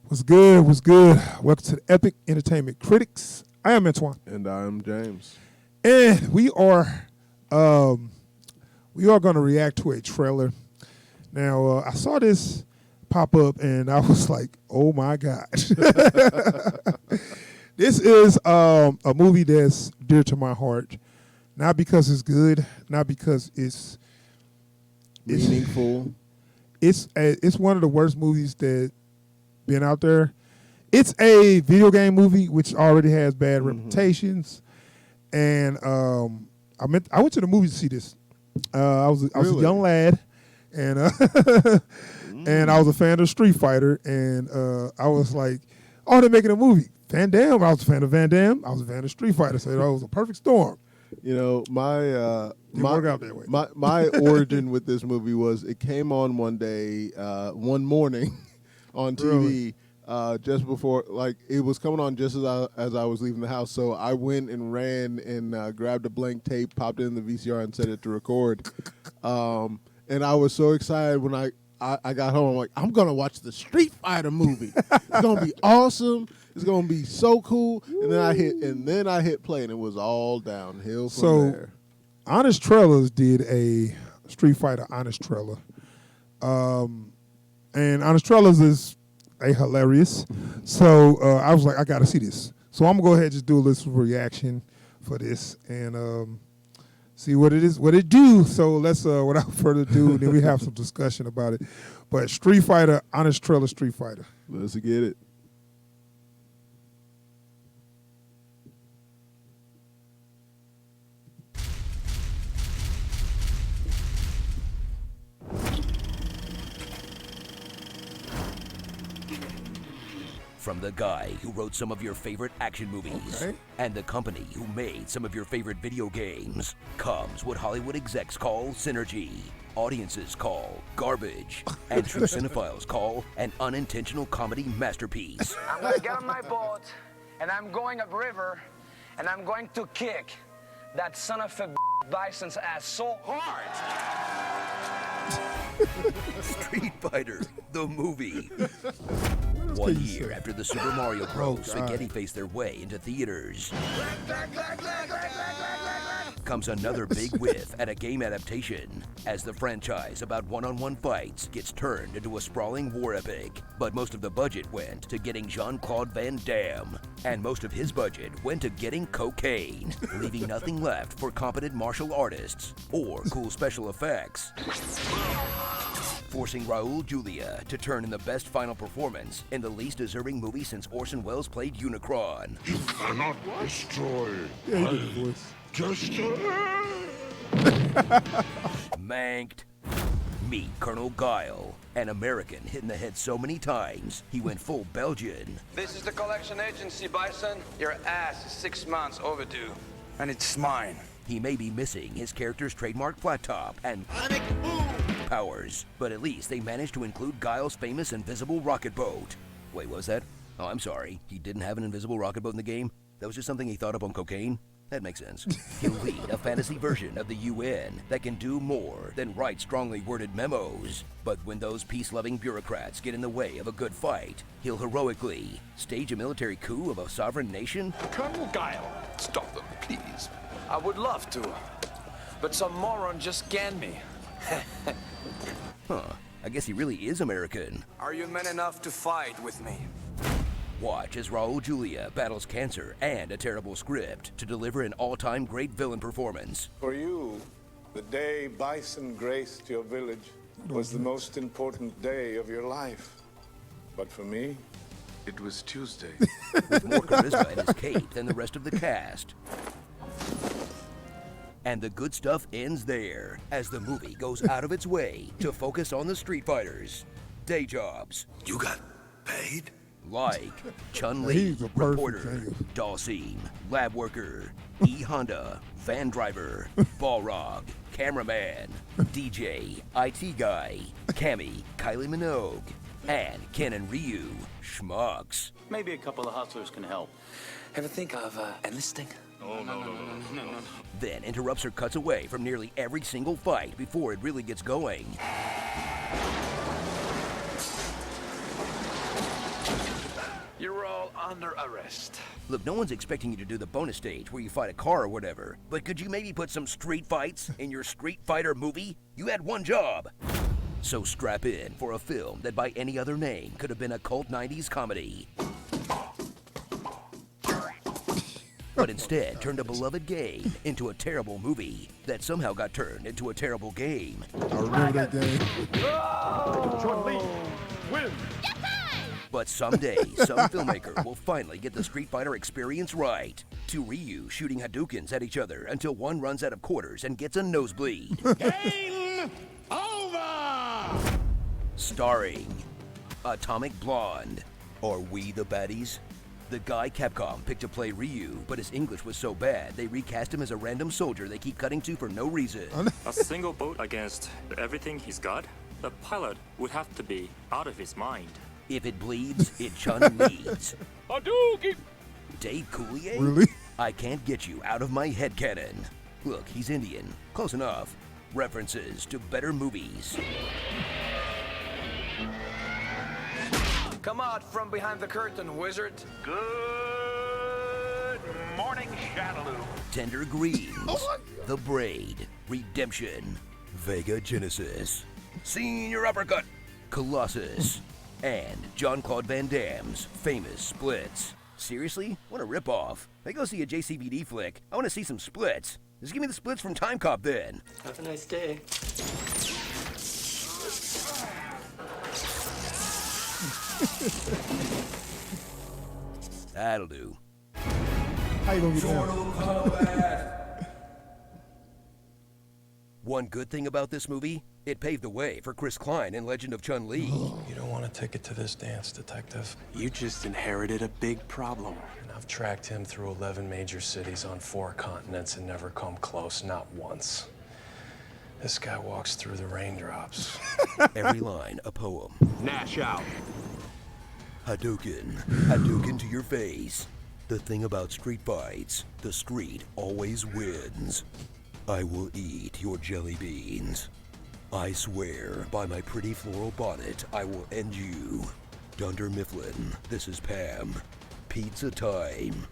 What's good? What's good? Welcome to the Epic Entertainment Critics. I am Antoine, and I am James, and we are going to react to a trailer. Now, I saw this pop up, and I was like, "Oh my god!" This is a movie that's dear to my heart, not because it's good, not because it's meaningful. It's one of the worst movies that been out there. It's a video game movie which already has bad reputations, and I went to the movie to see this. I was a young lad, and and I was a fan of Street Fighter, and I was like, "Oh, they're making a movie." Van Damme. I was a fan of Van Damme. I was a fan of Street Fighter, so it was a perfect storm. You know, my work out that way. my origin with this movie was it came on one day, one morning, on TV. Just before, like, it was coming on just as I was leaving the house. So I went and ran and grabbed a blank tape, popped it in the VCR, and set it to record. And I was so excited when I got home. I'm like, I'm gonna watch the Street Fighter movie. It's gonna be awesome. It's gonna be so cool. And then I hit play, and it was all downhill from there. Honest Trailers did a Street Fighter Honest Trailer, and Honest Trailers is hilarious. So I was like, I got to see this. So I'm going to go ahead and just do a little reaction for this and see what it is, what it do. So let's, without further ado, then we have some discussion about it. But Street Fighter, Honest Trailer, Street Fighter. Let's get it. From the guy who wrote some of your favorite action movies and the company who made some of your favorite video games comes what Hollywood execs call synergy, audiences call garbage, and true cinephiles call an unintentional comedy masterpiece. I'm gonna get on my boat and I'm going upriver and I'm going to kick that son of a Bison's ass so hard. Street Fighter, the movie. 1 year after the Super Mario Bros. Spaghetti faced their way into theaters, comes another big whiff at a game adaptation as the franchise about one-on-one fights gets turned into a sprawling war epic. But most of the budget went to getting Jean-Claude Van Damme, and most of his budget went to getting cocaine, leaving nothing left for competent martial artists or cool special effects, forcing Raul Julia to turn in the best final performance in the least deserving movie since Orson Welles played Unicron. You cannot destroy. Yeah, he did the voice. Manked. Meet Colonel Guile, an American hit in the head so many times he went full Belgian. This is the collection agency, Bison. Your ass is 6 months overdue. And it's mine. He may be missing his character's trademark flat top and powers, but at least they managed to include Guile's famous invisible rocket boat. Wait, what was that? Oh, I'm sorry. He didn't have an invisible rocket boat in the game? That was just something he thought up on cocaine? That makes sense. He'll lead a fantasy version of the UN that can do more than write strongly worded memos. But when those peace-loving bureaucrats get in the way of a good fight, he'll heroically stage a military coup of a sovereign nation. Colonel Guile, stop them, please. I would love to, but some moron just scanned me. Huh, I guess he really is American. Are you men enough to fight with me? Watch as Raul Julia battles cancer and a terrible script to deliver an all-time great villain performance. For you, the day Bison graced your village was the most important day of your life. But for me, it was Tuesday. With more charisma in his cape than the rest of the cast. And the good stuff ends there, as the movie goes out of its way to focus on the Street Fighters' day jobs. You got paid? Like Chun-Li, He's a perfect reporter, thing. Dalsim, lab worker, E. Honda, van driver, Balrog, cameraman, DJ, IT guy, Cammy, Kylie Minogue, and Ken and Ryu, schmucks. Maybe a couple of hustlers can help. Ever think of enlisting? No. Then interrupts or cuts away from nearly every single fight before it really gets going. You're all under arrest. Look, no one's expecting you to do the bonus stage where you fight a car or whatever, but could you maybe put some street fights in your Street Fighter movie? You had one job. So strap in for a film that by any other name could have been a cult 90s comedy. But instead turned a beloved game into a terrible movie that somehow got turned into a terrible game. I remember that game. Chun-Li, win! But someday, some filmmaker will finally get the Street Fighter experience right. Two Ryu shooting Hadoukens at each other until one runs out of quarters and gets a nosebleed. Game over! Starring Atomic Blonde, or We the Baddies. The guy Capcom picked to play Ryu, but his English was so bad they recast him as a random soldier they keep cutting to for no reason. A single boat against everything he's got? The pilot would have to be out of his mind. If it bleeds, it Chun leads. Hadouken! Dave Coulier? Really? I can't get you out of my headcanon. Look, he's Indian. Close enough. References to better movies. Come out from behind the curtain, wizard. Good morning, Shadaloo. Tender Greens. The Braid. Redemption. Vega Genesis. Senior Uppercut. Colossus. And Jean-Claude Van Damme's famous splits. Seriously? What a ripoff. I go see a JCVD flick. I want to see some splits. Just give me the splits from Time Cop then. Have a nice day. That'll do. How you gonna get down? One good thing about this movie, it paved the way for Chris Klein in Legend of Chun-Li. You don't want to take it to this dance, Detective. You just inherited a big problem. And I've tracked him through 11 major cities on 4 continents and never come close, not once. This guy walks through the raindrops. Every line a poem. Nash out. Hadouken. Hadouken to your face. The thing about street fights, the street always wins. I will eat your jelly beans. I swear, by my pretty floral bonnet, I will end you. Dunder Mifflin, this is Pam. Pizza time.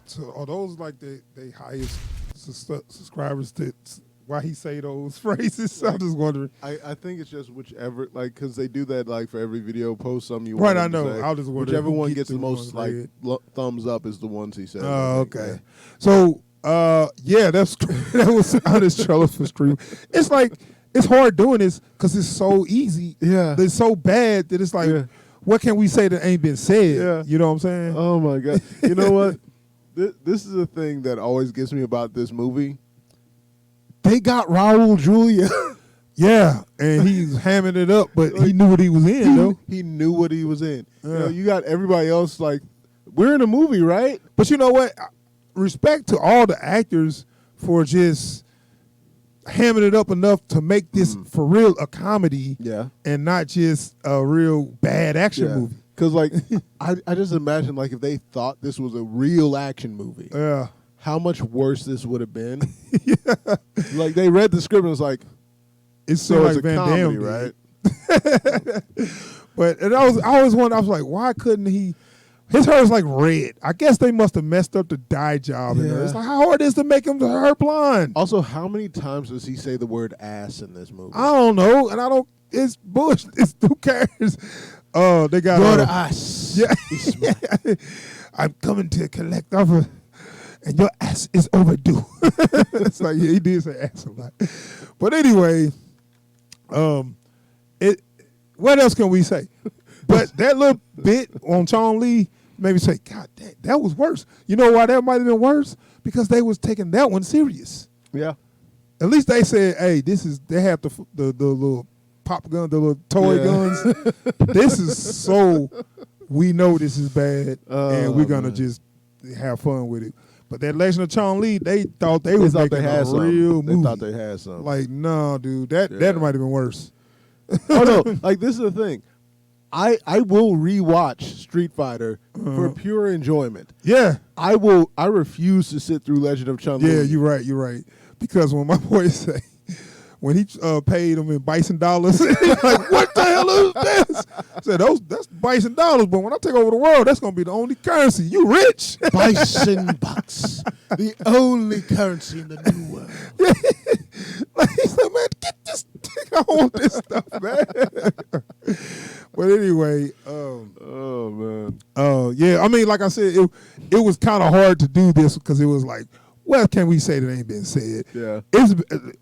So are those like the highest subscribers to why he say those phrases? I'm just wondering. I think it's just whichever, like, because they do that like for every video post. Some you Right, want I him to know. say. I was just wondering whichever who one gets gets the the most like ones thumbs up is the ones he says. Oh, okay. So yeah, that was honest trailer for Street. It's like it's hard doing this because it's so easy. Yeah. It's so bad that it's like, what can we say that ain't been said? Yeah. You know what I'm saying? Oh my God. You know what? This is the thing that always gets me about this movie. They got Raul Julia. Yeah, and he's hamming it up, but he knew what he was in, though. He knew what he was in. You know, you got everybody else like, we're in a movie, right? But you know what? Respect to all the actors for just hamming it up enough to make this for real a comedy, and not just a real bad action movie. Because like, I just imagine like if they thought this was a real action movie, how much worse this would have been. Like they read the script and was like, it's so like it's a Van comedy, Damme, right? But I always wondered. I was like, why couldn't he? His hair is like red. I guess they must have messed up the dye job. In there. It's like how hard it is to make him hair blonde. Also, how many times does he say the word ass in this movie? I don't know, and I don't. It's bullshit. It's who cares? They got your ass. Yeah, I'm coming to collect offer, and your ass is overdue. It's like he did say ass a lot, but anyway, what else can we say? But that little bit on Chun-Li made me say, God, that was worse. You know why that might have been worse? Because they was taking that one serious. Yeah. At least they said, hey, they have the little pop gun, the little toy guns. This is so, we know this is bad, and we're going to just have fun with it. But that Legend of Chun-Li, they thought they was making a real movie. They thought they had something. Like, no, dude, that might have been worse. Oh, no, like this is the thing. I will rewatch Street Fighter for pure enjoyment. Yeah. I refuse to sit through Legend of Chun-Li. Yeah, you're right. Because when my boy say, when he paid him in bison dollars, he's like, what the hell This. I said, that's bison dollars, but when I take over the world, that's gonna be the only currency. You rich. Bison bucks, the only currency in the new world. Like, he said, man, get this thing. I want this stuff, man. But anyway, oh man. yeah. I mean, like I said, it was kind of hard to do this because it was like, what can we say that ain't been said? Yeah. It's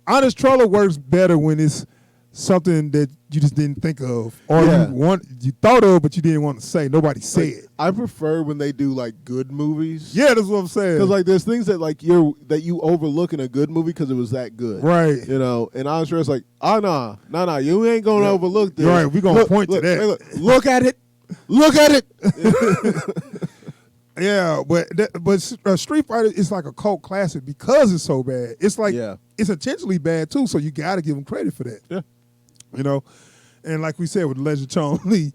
honest trailer works better when it's something that you just didn't think of, or you thought of but you didn't want to say. Nobody said. I prefer when they do like good movies. Yeah, that's what I'm saying. Because like there's things that like you overlook in a good movie because it was that good, right? You know, and honest trailer's like, nah, you ain't gonna overlook this. Right, we gonna point to that. Hey, look at it. Look at it. Yeah, but Street Fighter is like a cult classic because it's so bad. It's like it's intentionally bad too, so you got to give them credit for that. Yeah, you know, and like we said with Legend Chong Lee,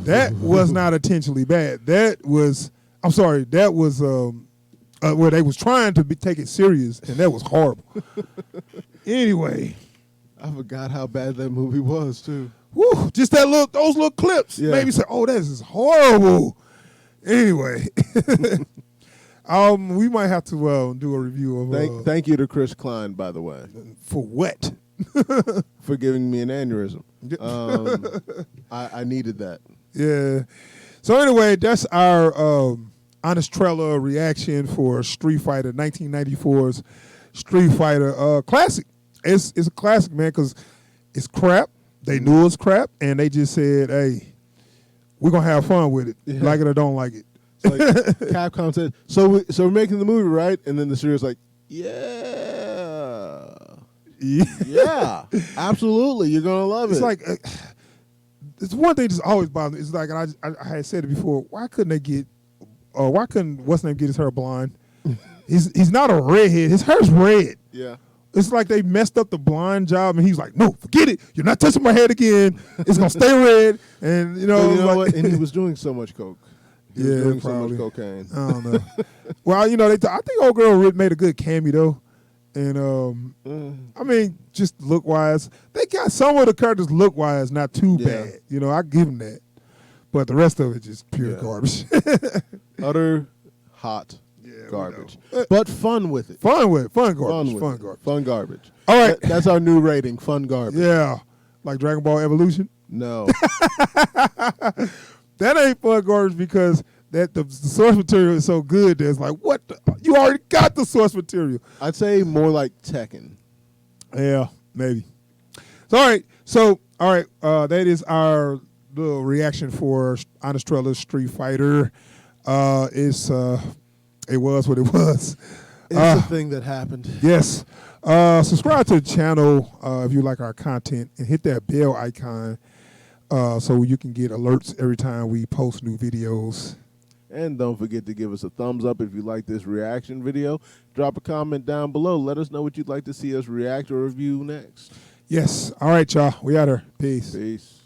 that was not intentionally bad. That was where they was trying to take it serious, and that was horrible. Anyway, I forgot how bad that movie was too. Woo, just those little clips made me say, "Oh, this is horrible." Anyway, we might have to do a review of. Thank you to Chris Klein, by the way. For what? For giving me an aneurysm. I needed that. Yeah. So anyway, that's our honest trailer reaction for Street Fighter 1994's Street Fighter classic. It's a classic, man, because it's crap. They knew it was crap, and they just said, "Hey, we're gonna have fun with it, like it or don't like it." It's like Capcom said, "So we're making the movie, right?" And then the studio's like, "Yeah, absolutely, you're gonna love it." It's like it's one thing that's always bothered me. It's like, and I had said it before. Why couldn't they get? Why couldn't what's name get his hair blonde? He's not a redhead. His hair's red. Yeah. It's like they messed up the blonde job, and he's like, "No, forget it. You're not touching my head again. It's gonna stay red." And you know what? And he was doing so much coke. He was doing probably. so much cocaine. I don't know. Well, I think old girl made a good cameo though, and I mean, just look wise, they got some of the characters look wise not too bad. You know, I give them that, but the rest of it just pure garbage. Utter hot. Garbage, but fun with it. Fun garbage. Fun garbage. All right, that's our new rating. Fun garbage. Yeah, like Dragon Ball Evolution. No, that ain't fun garbage because the source material is so good that it's like, what? You already got the source material. I'd say more like Tekken. Yeah, maybe. So all right. That is our little reaction for Honest Trailer Street Fighter. It was what it was. It's a thing that happened. Yes. Subscribe to the channel if you like our content, and hit that bell icon so you can get alerts every time we post new videos. And don't forget to give us a thumbs up if you like this reaction video. Drop a comment down below. Let us know what you'd like to see us react or review next. Yes. All right, y'all. We out here. Peace. Peace.